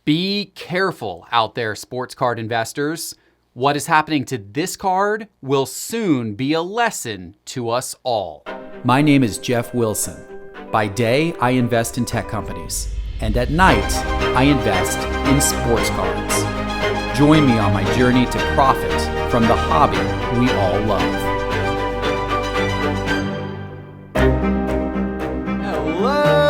Be careful out there, sports card investors. What is happening to this card will soon be a lesson to us all. My name is Jeff Wilson. By day, I invest in tech companies, and at night, I invest in sports cards. Join me on my journey to profit from the hobby we all love. Hello,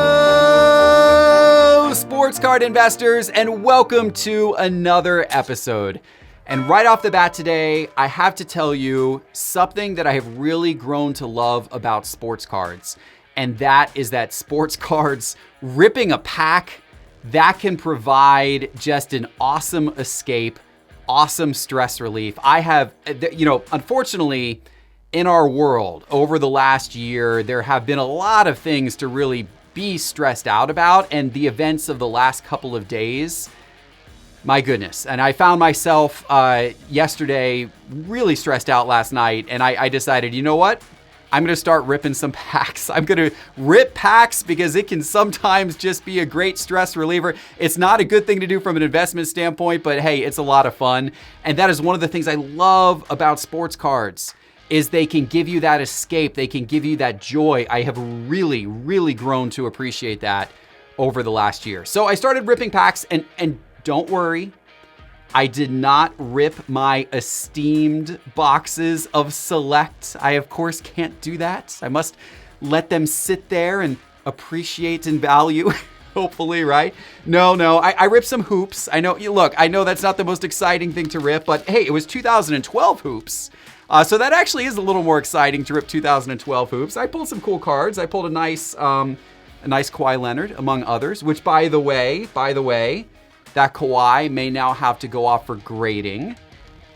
sports card investors, and welcome to another episode. And right off the bat today, I have to tell you something that I have really grown to love about sports cards. And that is that sports cards, ripping a pack, that can provide just an awesome escape, awesome stress relief. I have, unfortunately, in our world over the last year, there have been a lot of things to really be stressed out about. And the events of the last couple of days, my goodness. And I found myself yesterday really stressed out last night. And I decided, you know what? I'm going to start ripping some packs. I'm going to rip packs because it can sometimes just be a great stress reliever. It's not a good thing to do from an investment standpoint, but hey, it's a lot of fun. And that is one of the things I love about sports cards is they can give you that escape. They can give you that joy. I have really, really grown to appreciate that over the last year. So I started ripping packs and don't worry, I did not rip my esteemed boxes of Select. I, of course, can't do that. I must let them sit there and appreciate and value, hopefully, right? No, I ripped some hoops. I know that's not the most exciting thing to rip, but hey, it was 2012 hoops. So that actually is a little more exciting to rip 2012 hoops. I pulled some cool cards. I pulled a nice Kawhi Leonard, among others, which by the way, that Kawhi may now have to go off for grading.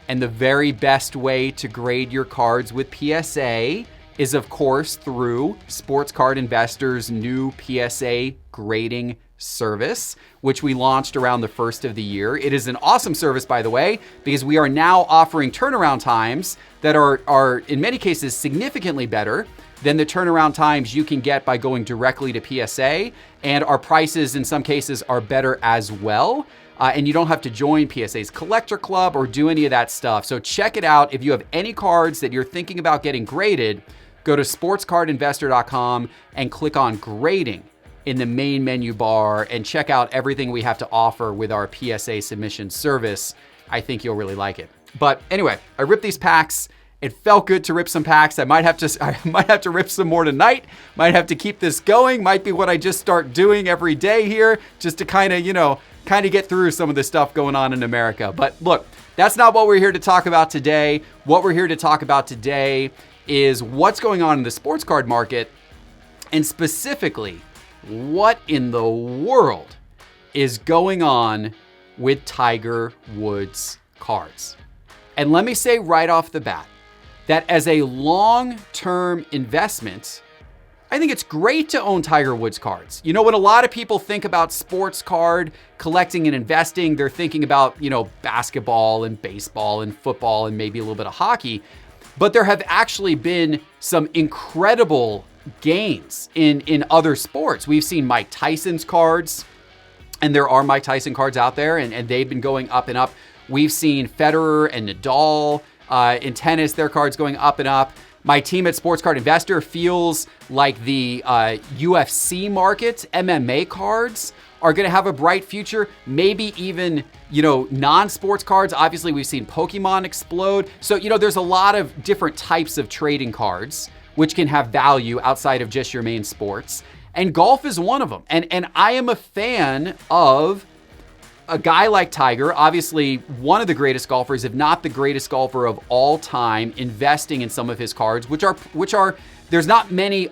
And the very best way to grade your cards with PSA is, of course, through Sports Card Investors' new PSA grading service, which we launched around the first of the year. It is an awesome service, by the way, because we are now offering turnaround times that are in many cases significantly better than the turnaround times you can get by going directly to PSA. And our prices in some cases are better as well. And you don't have to join PSA's Collector Club or do any of that stuff. So check it out. If you have any cards that you're thinking about getting graded, go to sportscardinvestor.com and click on grading in the main menu bar and check out everything we have to offer with our PSA submission service. I think you'll really like it. But anyway, I ripped these packs. It felt good to rip some packs. I might have to rip some more tonight. Might have to keep this going. Might be what I just start doing every day here, just to kind of get through some of the stuff going on in America. But look, that's not what we're here to talk about today. What we're here to talk about today is what's going on in the sports card market, and specifically, what in the world is going on with Tiger Woods cards. And let me say right off the bat that as a long-term investment, I think it's great to own Tiger Woods cards. You know, when a lot of people think about sports card collecting and investing, they're thinking about, basketball and baseball and football and maybe a little bit of hockey. But there have actually been some incredible gains in other sports. We've seen Mike Tyson's cards, and there are Mike Tyson cards out there, and they've been going up and up. We've seen Federer and Nadal in tennis, their cards going up and up. My team at Sports Card Investor feels like the UFC market, MMA cards, are going to have a bright future. Maybe even, non-sports cards. Obviously, we've seen Pokemon explode. So, there's a lot of different types of trading cards which can have value outside of just your main sports. And golf is one of them. And I am a fan of a guy like Tiger, obviously one of the greatest golfers, if not the greatest golfer of all time, investing in some of his cards, which are there's not many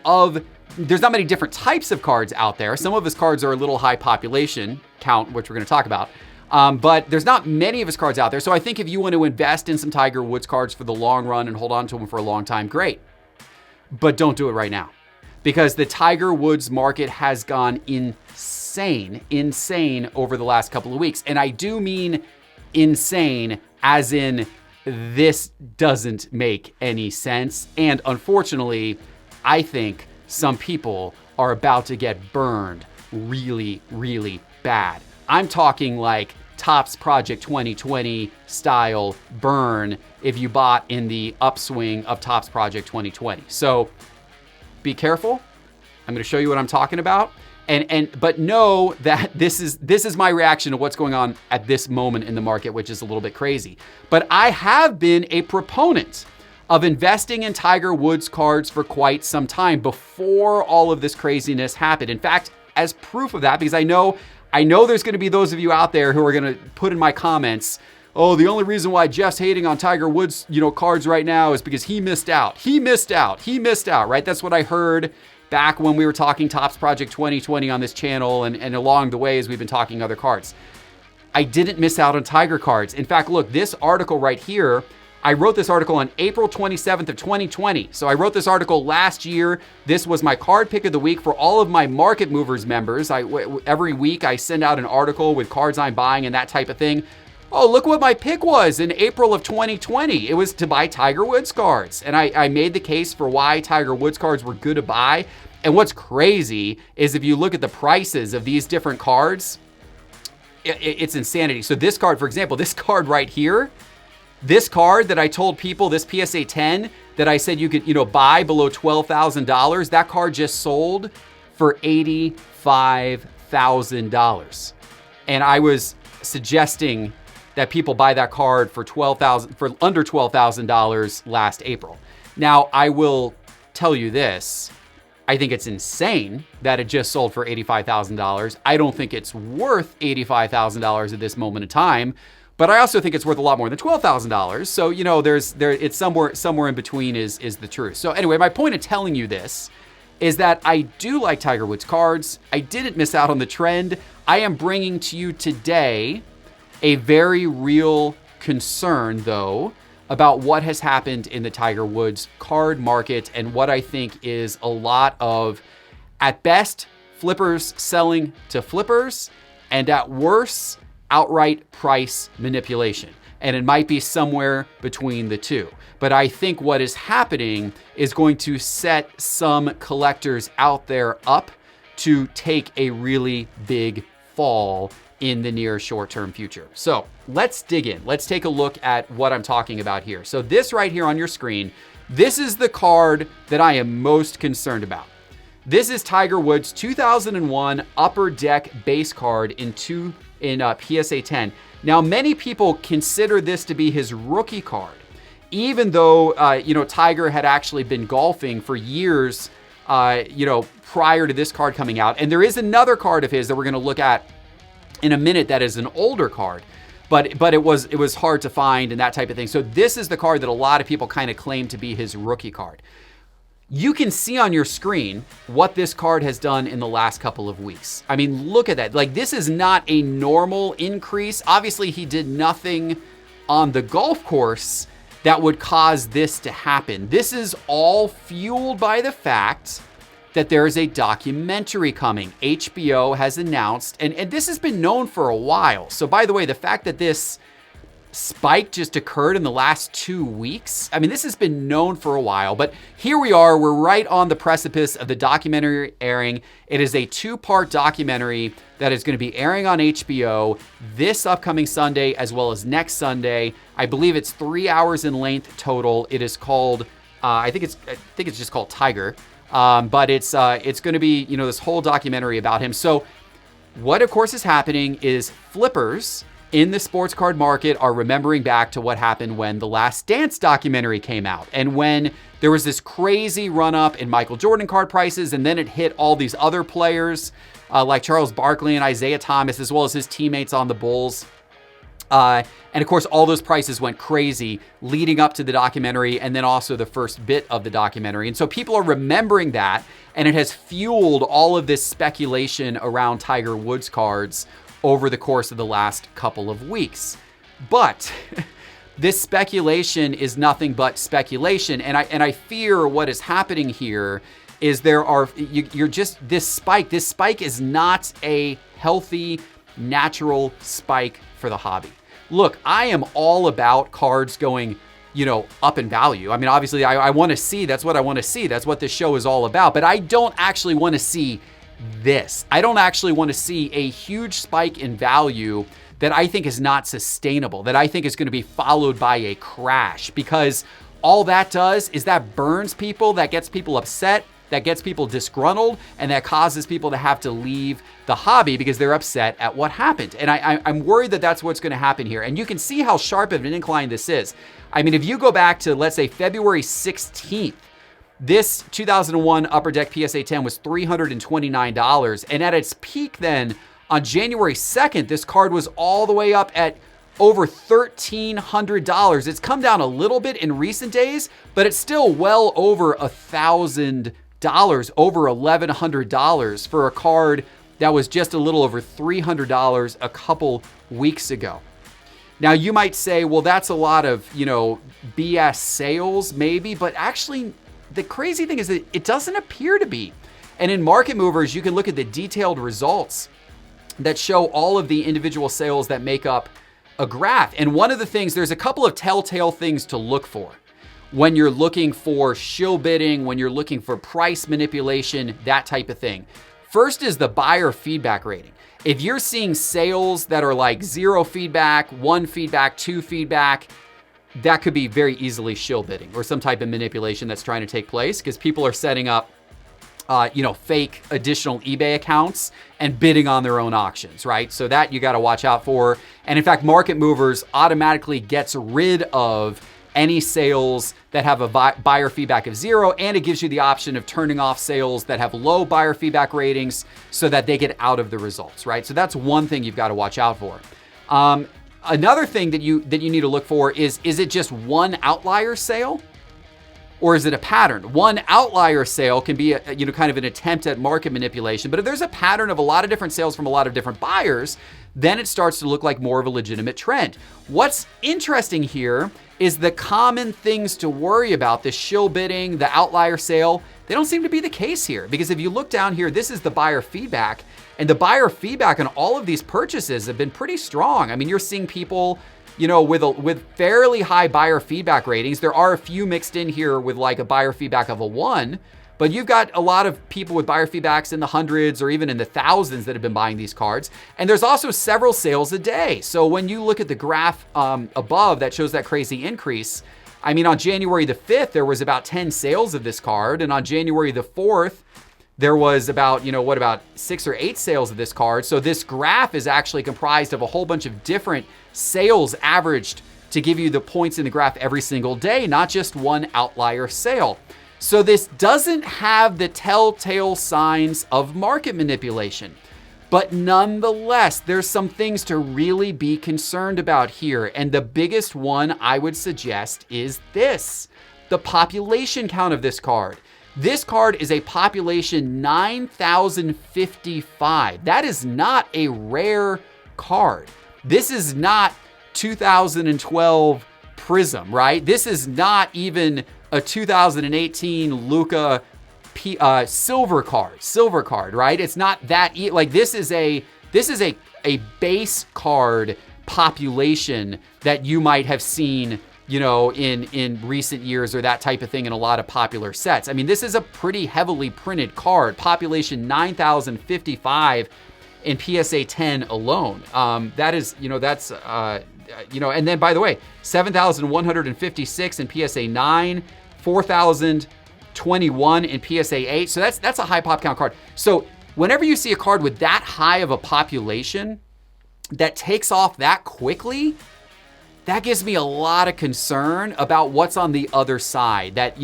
different types of cards out there. Some of his cards are a little high population count, which we're going to talk about. But there's not many of his cards out there. So I think if you want to invest in some Tiger Woods cards for the long run and hold on to them for a long time, great. But don't do it right now, because the Tiger Woods market has gone insane over the last couple of weeks. And I do mean insane as in this doesn't make any sense. And unfortunately, I think some people are about to get burned really, really bad I'm talking like Topps Project 2020 style burn if you bought in the upswing of Topps Project 2020. So be careful. I'm going to show you what I'm talking about. But know that this is my reaction to what's going on at this moment in the market, which is a little bit crazy. But I have been a proponent of investing in Tiger Woods cards for quite some time before all of this craziness happened. In fact, as proof of that, because I know there's going to be those of you out there who are going to put in my comments, oh, the only reason why Jeff's hating on Tiger Woods, cards right now is because he missed out, right? That's what I heard back when we were talking Topps Project 2020 on this channel, and along the way as we've been talking other cards. I didn't miss out on Tiger cards. In fact, look, this article right here, I wrote this article on April 27th of 2020. So I wrote this article last year. This was my card pick of the week for all of my Market Movers members. Every week I send out an article with cards I'm buying and that type of thing. Oh, look what my pick was in April of 2020. It was to buy Tiger Woods cards. And I made the case for why Tiger Woods cards were good to buy. And what's crazy is if you look at the prices of these different cards, it's insanity. So this card, for example, this card right here, this card that I told people, this PSA 10, that I said you could, buy below $12,000, that card just sold for $85,000. And I was suggesting that people buy that card for under $12,000 last April. Now, I will tell you this. I think it's insane that it just sold for $85,000. I don't think it's worth $85,000 at this moment in time, but I also think it's worth a lot more than $12,000. So, it's somewhere in between is the truth. So anyway, my point of telling you this is that I do like Tiger Woods cards. I didn't miss out on the trend. I am bringing to you today a very real concern, though, about what has happened in the Tiger Woods card market and what I think is a lot of, at best, flippers selling to flippers, and at worst, outright price manipulation. And it might be somewhere between the two. But I think what is happening is going to set some collectors out there up to take a really big fall in the near short-term future. So let's dig in. Let's take a look at what I'm talking about here. So this right here on your screen, this is the card that I am most concerned about. This is Tiger Woods' 2001 Upper Deck base card in PSA 10. Now, many people consider this to be his rookie card, even though Tiger had actually been golfing for years, prior to this card coming out. And there is another card of his that we're going to look at in a minute that is an older card, but it was hard to find and that type of thing. So this is the card that a lot of people kind of claim to be his rookie card. You can see on your screen what this card has done in the last couple of weeks. I mean, look at that. Like, this is not a normal increase. Obviously, he did nothing on the golf course that would cause this to happen. This is all fueled by the fact that there is a documentary coming. HBO has announced, and this has been known for a while. So by the way, the fact that this spike just occurred in the last 2 weeks, I mean, this has been known for a while, but here we are, we're right on the precipice of the documentary airing. It is a 2-part documentary that is going to be airing on HBO this upcoming Sunday, as well as next Sunday. I believe it's 3 hours in length total. It is called, I think it's just called Tiger. But it's going to be, this whole documentary about him. So what, of course, is happening is flippers in the sports card market are remembering back to what happened when the Last Dance documentary came out, and when there was this crazy run-up in Michael Jordan card prices, and then it hit all these other players like Charles Barkley and Isaiah Thomas, as well as his teammates on the Bulls. And of course, all those prices went crazy leading up to the documentary, and then also the first bit of the documentary. And so people are remembering that, and it has fueled all of this speculation around Tiger Woods cards over the course of the last couple of weeks. But this speculation is nothing but speculation. And I fear what is happening here is this spike is not a healthy, natural spike for the hobby. Look, I am all about cards going, up in value. I mean, obviously I want to see, that's what I want to see. That's what this show is all about. But I don't actually want to see this. I don't actually want to see a huge spike in value that I think is not sustainable, that I think is going to be followed by a crash, because all that does is that burns people, that gets people upset, that gets people disgruntled, and that causes people to have to leave the hobby because they're upset at what happened. And I'm worried that that's what's going to happen here. And you can see how sharp of an incline this is. I mean, if you go back to, let's say, February 16th, this 2001 Upper Deck PSA 10 was $329. And at its peak then, on January 2nd, this card was all the way up at over $1,300. It's come down a little bit in recent days, but it's still well over $1,000, over $1,100 for a card that was just a little over $300 a couple weeks ago. Now you might say, well, that's a lot of, BS sales maybe, but actually the crazy thing is that it doesn't appear to be. And in Market Movers, you can look at the detailed results that show all of the individual sales that make up a graph. And one of the things, there's a couple of telltale things to look for when you're looking for shill bidding, when you're looking for price manipulation, that type of thing. First is the buyer feedback rating. If you're seeing sales that are like 0 feedback, 1 feedback, 2 feedback, that could be very easily shill bidding or some type of manipulation that's trying to take place, because people are setting up fake additional eBay accounts and bidding on their own auctions, right? So that you got to watch out for. And in fact, Market Movers automatically gets rid of any sales that have a buyer feedback of 0, and it gives you the option of turning off sales that have low buyer feedback ratings so that they get out of the results, right? So that's one thing you've got to watch out for. Another thing that you need to look for is it just one outlier sale? Or is it a pattern? One outlier sale can be kind of an attempt at market manipulation, but if there's a pattern of a lot of different sales from a lot of different buyers, then it starts to look like more of a legitimate trend. What's interesting here is the common things to worry about, the shill bidding, the outlier sale, they don't seem to be the case here. Because if you look down here, this is the buyer feedback, and the buyer feedback on all of these purchases have been pretty strong. I mean, you're seeing people with fairly high buyer feedback ratings. There are a few mixed in here with like a buyer feedback of a 1, but you've got a lot of people with buyer feedbacks in the hundreds or even in the thousands that have been buying these cards. And there's also several sales a day. So when you look at the graph above that shows that crazy increase, I mean, on January the 5th, there was about 10 sales of this card. And on January the 4th, there was about 6 or 8 sales of this card. So this graph is actually comprised of a whole bunch of different sales averaged to give you the points in the graph every single day, not just one outlier sale. So this doesn't have the telltale signs of market manipulation. But nonetheless, there's some things to really be concerned about here. And the biggest one I would suggest is this: the population count of this card. This card is a population 9,055. That is not a rare card. This is not 2012 Prism, right? This is not even a 2018 Luca silver card, right? It's not that this is a base card population that you might have seen in recent years or that type of thing in a lot of popular sets. I mean, this is a pretty heavily printed card, population 9,055 in PSA 10 alone. That is, and then by the way, 7,156 in PSA 9, 4,021 in PSA 8. So that's a high pop count card. So whenever you see a card with that high of a population that takes off that quickly, that gives me a lot of concern about what's on the other side. That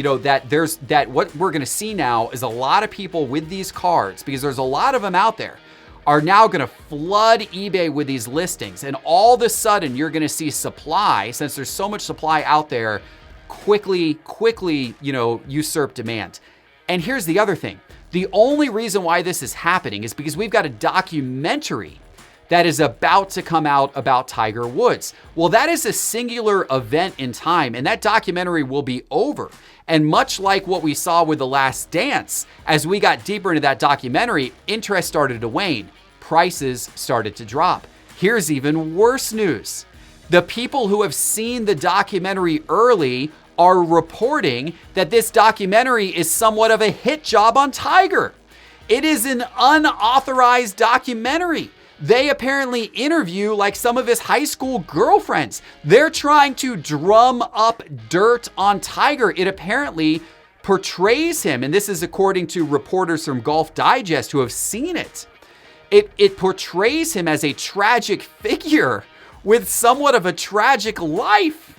what we're going to see now is a lot of people with these cards, because there's a lot of them out there, are now going to flood eBay with these listings. And all of a sudden, you're going to see supply, since there's so much supply out there, quickly, usurp demand. And here's the other thing. The only reason why this is happening is because we've got a documentary that is about to come out about Tiger Woods. Well, that is a singular event in time, and that documentary will be over. And much like what we saw with The Last Dance, as we got deeper into that documentary, interest started to wane. Prices started to drop. Here's even worse news. The people who have seen the documentary early are reporting that this documentary is somewhat of a hit job on Tiger. It is an unauthorized documentary. They apparently interview like some of his high school girlfriends. They're trying to drum up dirt on Tiger. It apparently portrays him, and this is according to reporters from Golf Digest who have seen it. It portrays him as a tragic figure with somewhat of a tragic life.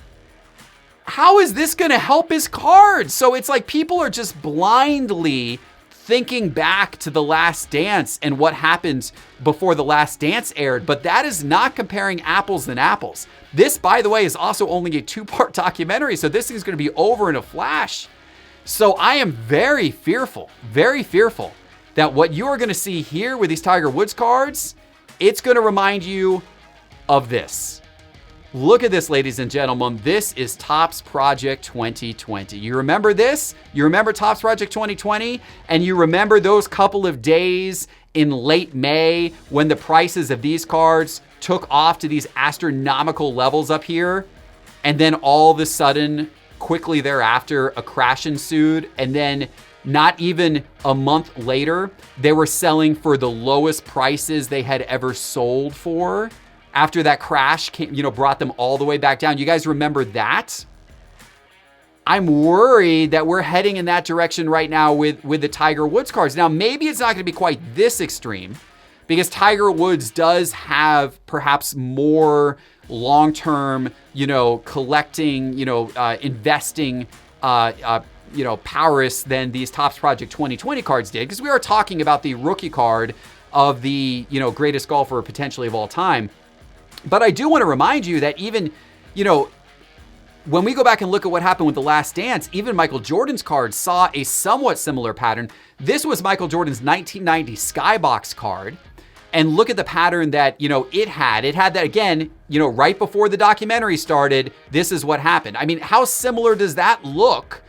How is this going to help his cards? So it's like people are just blindly thinking back to The Last Dance and what happened before The Last Dance aired, but that is not comparing apples and apples. This, by the way, is also only a 2-part documentary, so this thing's going to be over in a flash. So I am very fearful that what you are going to see here with these Tiger Woods cards, it's going to remind you of this. Look at this, ladies and gentlemen. This is Topps Project 2020. You remember this? You remember Topps Project 2020? And you remember those couple of days in late May when the prices of these cards took off to these astronomical levels up here? And then all of a sudden, quickly thereafter, a crash ensued. And then not even a month later, they were selling for the lowest prices they had ever sold for. After that crash came, brought them all the way back down. You guys remember that? I'm worried that we're heading in that direction right now with the Tiger Woods cards. Now, maybe it's not going to be quite this extreme because Tiger Woods does have perhaps more long-term, collecting, investing, prowess than these Topps Project 2020 cards did, because we are talking about the rookie card of the, greatest golfer potentially of all time. But I do want to remind you that even, when we go back and look at what happened with The Last Dance, even Michael Jordan's card saw a somewhat similar pattern. This was Michael Jordan's 1990 Skybox card. And look at the pattern that, it had. It had that, again, right before the documentary started, this is what happened. I mean, how similar does that look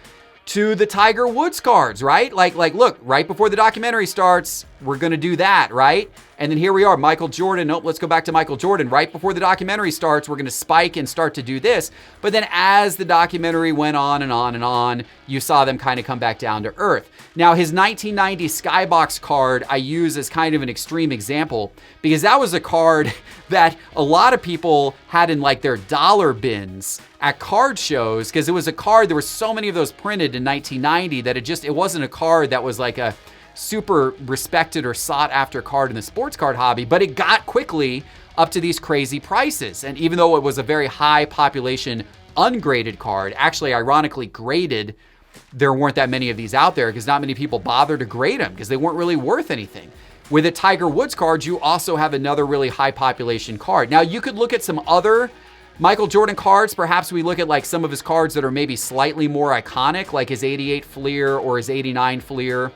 to the Tiger Woods cards, right? Like, look, right before the documentary starts, we're going to do that, right? And then here we are, Michael Jordan. Nope, let's go back to Michael Jordan. Right before the documentary starts, we're going to spike and start to do this. But then as the documentary went on and on and on, you saw them kind of come back down to earth. Now, his 1990 Skybox card I use as kind of an extreme example because that was a card that a lot of people had in like their dollar bins at card shows, because it was a card, there were so many of those printed in 1990 that it wasn't a card that was like a super respected or sought after card in the sports card hobby, but it got quickly up to these crazy prices. And even though it was a very high population ungraded card, actually ironically graded, there weren't that many of these out there because not many people bothered to grade them because they weren't really worth anything. With a Tiger Woods card, you also have another really high population card. Now you could look at some other Michael Jordan cards. Perhaps we look at like some of his cards that are maybe slightly more iconic, like his 88 Fleer or his 89 Fleer.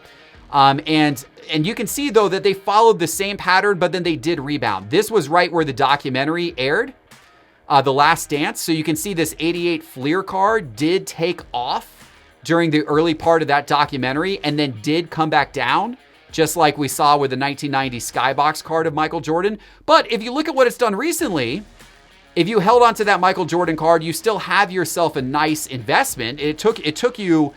And you can see though that they followed the same pattern, but then they did rebound. This was right where the documentary aired, The Last Dance. So you can see this 88 Fleer card did take off during the early part of that documentary and then did come back down, just like we saw with the 1990 Skybox card of Michael Jordan. But if you look at what it's done recently, if you held onto that Michael Jordan card, you still have yourself a nice investment. It took you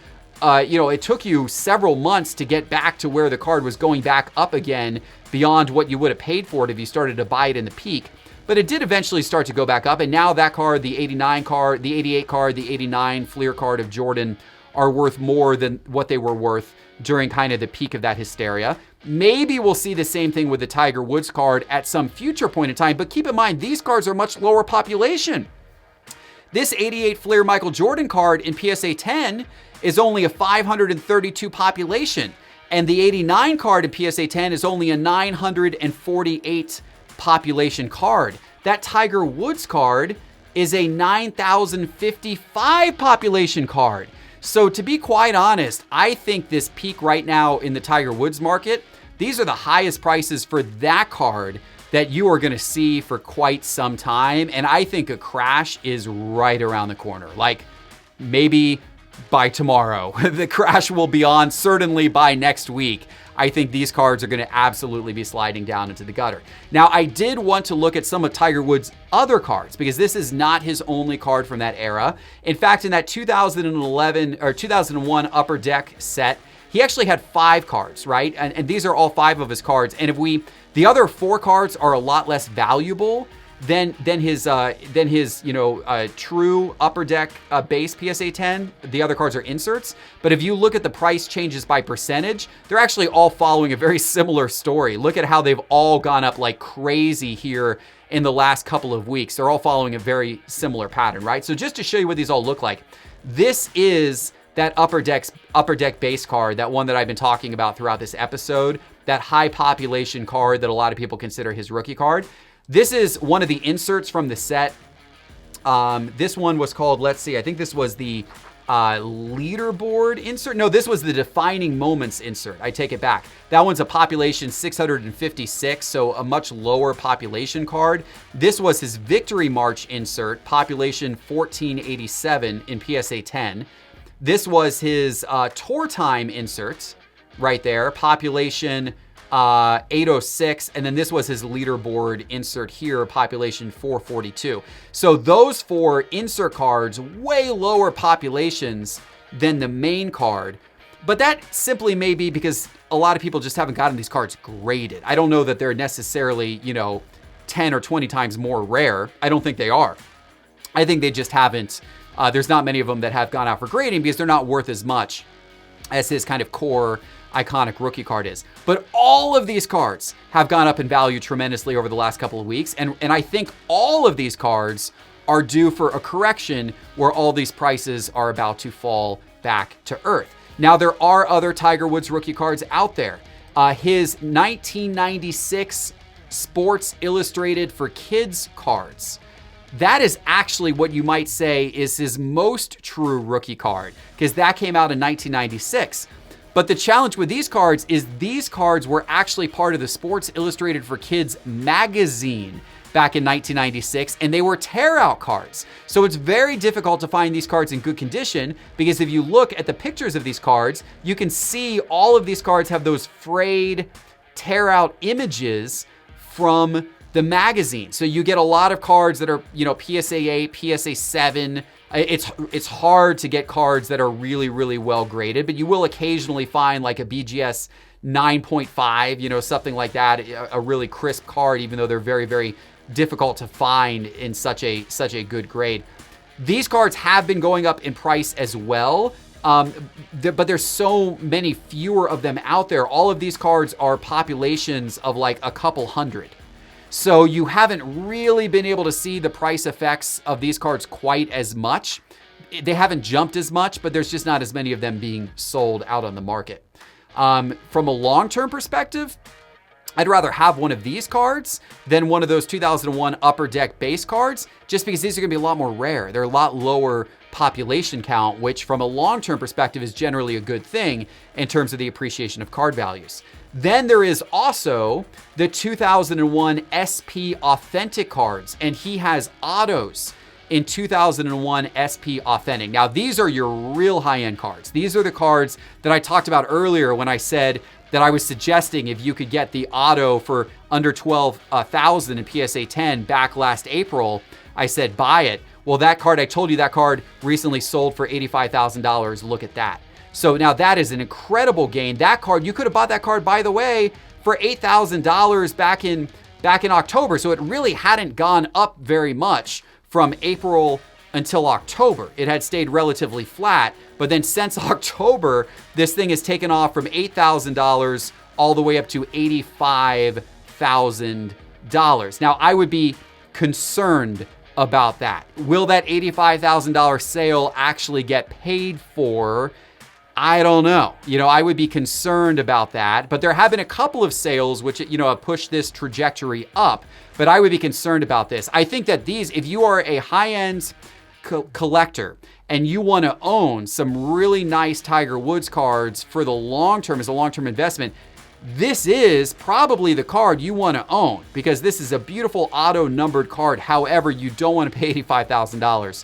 several months to get back to where the card was going back up again beyond what you would have paid for it if you started to buy it in the peak. But it did eventually start to go back up. And now that card, the 89 card, the 88 card, the 89 Fleer card of Jordan are worth more than what they were worth during kind of the peak of that hysteria. Maybe we'll see the same thing with the Tiger Woods card at some future point in time. But keep in mind, these cards are much lower population. This 88 Fleer Michael Jordan card in PSA 10 is only a 532 population. And the 89 card in PSA 10 is only a 948 population card. That Tiger Woods card is a 9,055 population card. So to be quite honest, I think this peak right now in the Tiger Woods market, these are the highest prices for that card that you are going to see for quite some time. And I think a crash is right around the corner. Like maybe by tomorrow, the crash will be on, certainly by next week. I think these cards are going to absolutely be sliding down into the gutter. Now, I did want to look at some of Tiger Woods' other cards because this is not his only card from that era. In fact, in that 2011 or 2001 Upper Deck set, he actually had 5 cards, right? And these are all 5 of his cards. And the other 4 cards are a lot less valuable than his true Upper Deck base PSA 10. The other cards are inserts. But if you look at the price changes by percentage, they're actually all following a very similar story. Look at how they've all gone up like crazy here in the last couple of weeks. They're all following a very similar pattern, right? So just to show you what these all look like, this is that Upper Deck base card, that one that I've been talking about throughout this episode, that high population card that a lot of people consider his rookie card. This is one of the inserts from the set. This one was called, let's see, I think this was the leaderboard insert. No, this was the defining moments insert. I take it back. That one's a population 656, so a much lower population card. This was his victory march insert, population 1487 in PSA 10. This was his tour time insert right there, population 806, and then this was his leaderboard insert here, population 442. So those 4 insert cards, way lower populations than the main card. But that simply may be because a lot of people just haven't gotten these cards graded. I don't know that they're necessarily, 10 or 20 times more rare. I don't think they are. I think they just haven't. There's not many of them that have gone out for grading because they're not worth as much as his kind of core iconic rookie card is. But all of these cards have gone up in value tremendously over the last couple of weeks. And I think all of these cards are due for a correction where all these prices are about to fall back to earth. Now, there are other Tiger Woods rookie cards out there. His 1996 Sports Illustrated for Kids cards. That is actually what you might say is his most true rookie card, because that came out in 1996. But the challenge with these cards is these cards were actually part of the Sports Illustrated for Kids magazine back in 1996, and they were tear-out cards. So it's very difficult to find these cards in good condition, because if you look at the pictures of these cards, you can see all of these cards have those frayed, tear-out images from the magazine. So you get a lot of cards that are, PSA 8, PSA 7. It's hard to get cards that are really, really well graded, but you will occasionally find like a BGS 9.5, something like that, a really crisp card, even though they're very, very difficult to find in such a good grade. These cards have been going up in price as well, but there's so many fewer of them out there. All of these cards are populations of like a couple hundred. So you haven't really been able to see the price effects of these cards quite as much. They haven't jumped as much, but there's just not as many of them being sold out on the market. From a long-term perspective, I'd rather have one of these cards than one of those 2001 Upper Deck base cards, just because these are going to be a lot more rare. They're a lot lower population count, which from a long-term perspective is generally a good thing in terms of the appreciation of card values. Then there is also the 2001 SP Authentic cards, and he has autos in 2001 SP Authentic. Now, these are your real high-end cards. These are the cards that I talked about earlier when I said that I was suggesting if you could get the auto for under 12,000 in PSA 10 back last April, I said buy it. Well, that card, I told you that card recently sold for $85,000. Look at that. So now that is an incredible gain. That card, you could have bought that card, by the way, for $8,000 back in October. So it really hadn't gone up very much from April until October. It had stayed relatively flat. But then since October, this thing has taken off from $8,000 all the way up to $85,000. Now, I would be concerned about that. Will that $85,000 sale actually get paid for? I don't know. I would be concerned about that, but there have been a couple of sales which, have pushed this trajectory up, but I would be concerned about this. I think that these, if you are a high-end collector and you want to own some really nice Tiger Woods cards for the long term as a long-term investment, this is probably the card you want to own, because this is a beautiful auto-numbered card. However, you don't want to pay $85,000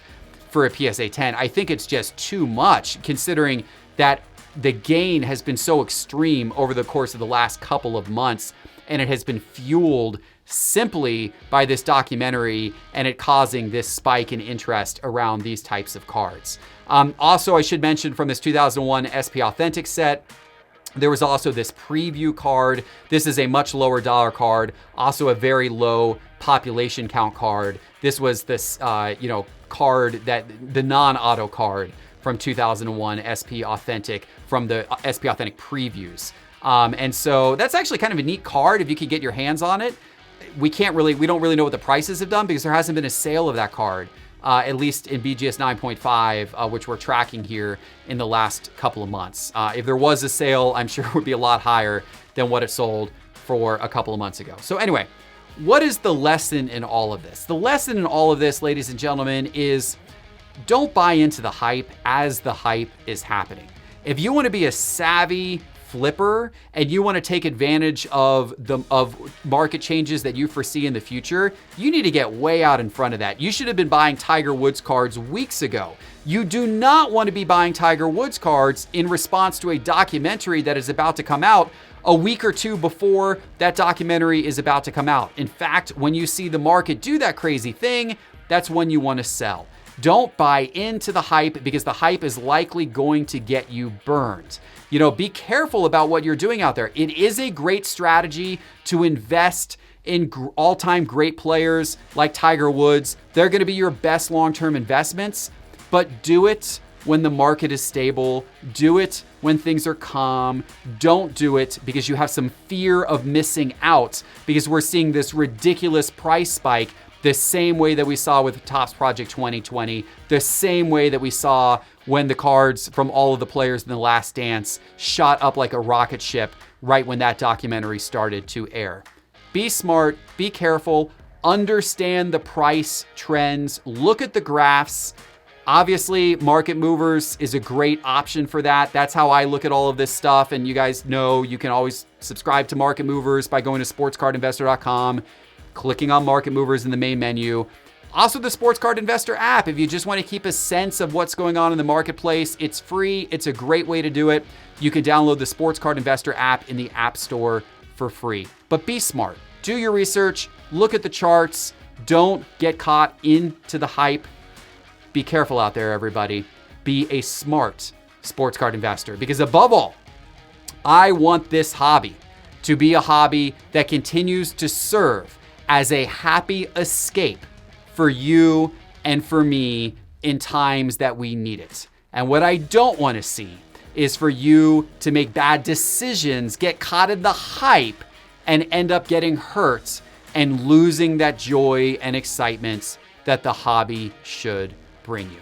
for a PSA 10. I think it's just too much, considering that the gain has been so extreme over the course of the last couple of months, and it has been fueled simply by this documentary and it causing this spike in interest around these types of cards. Also, I should mention from this 2001 SP Authentic set, There was also this preview card. This is a much lower dollar card, also a very low population count card. This was this, card that the non-auto card from 2001 SP Authentic from the SP Authentic previews. And so that's actually kind of a neat card if you could get your hands on it. We don't really know what the prices have done because there hasn't been a sale of that card, at least in BGS 9.5, which we're tracking here in the last couple of months. If there was a sale, I'm sure it would be a lot higher than what it sold for a couple of months ago. So anyway, what is the lesson in all of this? The lesson in all of this, ladies and gentlemen, is don't buy into the hype as the hype is happening. If you want to be a savvy flipper and you want to take advantage of market changes that you foresee in the future, you need to get way out in front of that. You should have been buying Tiger Woods cards weeks ago. You do not want to be buying Tiger Woods cards in response to a documentary that is about to come out a week or two before that documentary is about to come out. In fact, when you see the market do that crazy thing, that's when you want to sell. Don't buy into the hype because the hype is likely going to get you burned. Be careful about what you're doing out there. It is a great strategy to invest in all-time great players like Tiger Woods. They're going to be your best long-term investments, but do it when the market is stable. Do it when things are calm. Don't do it because you have some fear of missing out because we're seeing this ridiculous price spike the same way that we saw with Topps Project 2020, the same way that we saw when the cards from all of the players in The Last Dance shot up like a rocket ship right when that documentary started to air. Be smart, be careful, understand the price trends, look at the graphs. Obviously, Market Movers is a great option for that. That's how I look at all of this stuff. And you guys know you can always subscribe to Market Movers by going to sportscardinvestor.com, clicking on Market Movers in the main menu. Also, the Sports Card Investor app, if you just want to keep a sense of what's going on in the marketplace, it's free. It's a great way to do it. You can download the Sports Card Investor app in the App Store for free. But be smart. Do your research. Look at the charts. Don't get caught into the hype. Be careful out there, everybody. Be a smart sports card investor. Because above all, I want this hobby to be a hobby that continues to serve as a happy escape for you and for me in times that we need it. And what I don't want to see is for you to make bad decisions, get caught in the hype, and end up getting hurt and losing that joy and excitement that the hobby should bring you.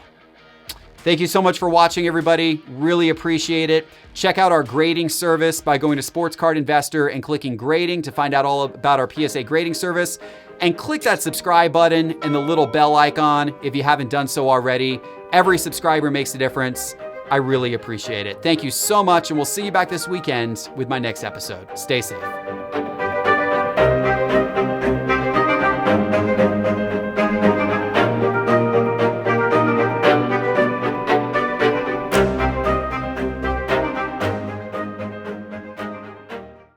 Thank you so much for watching, everybody. Really appreciate it. Check out our grading service by going to Sports Card Investor and clicking grading to find out all about our PSA grading service. And click that subscribe button and the little bell icon if you haven't done so already. Every subscriber makes a difference. I really appreciate it. Thank you so much, and we'll see you back this weekend with my next episode. Stay safe.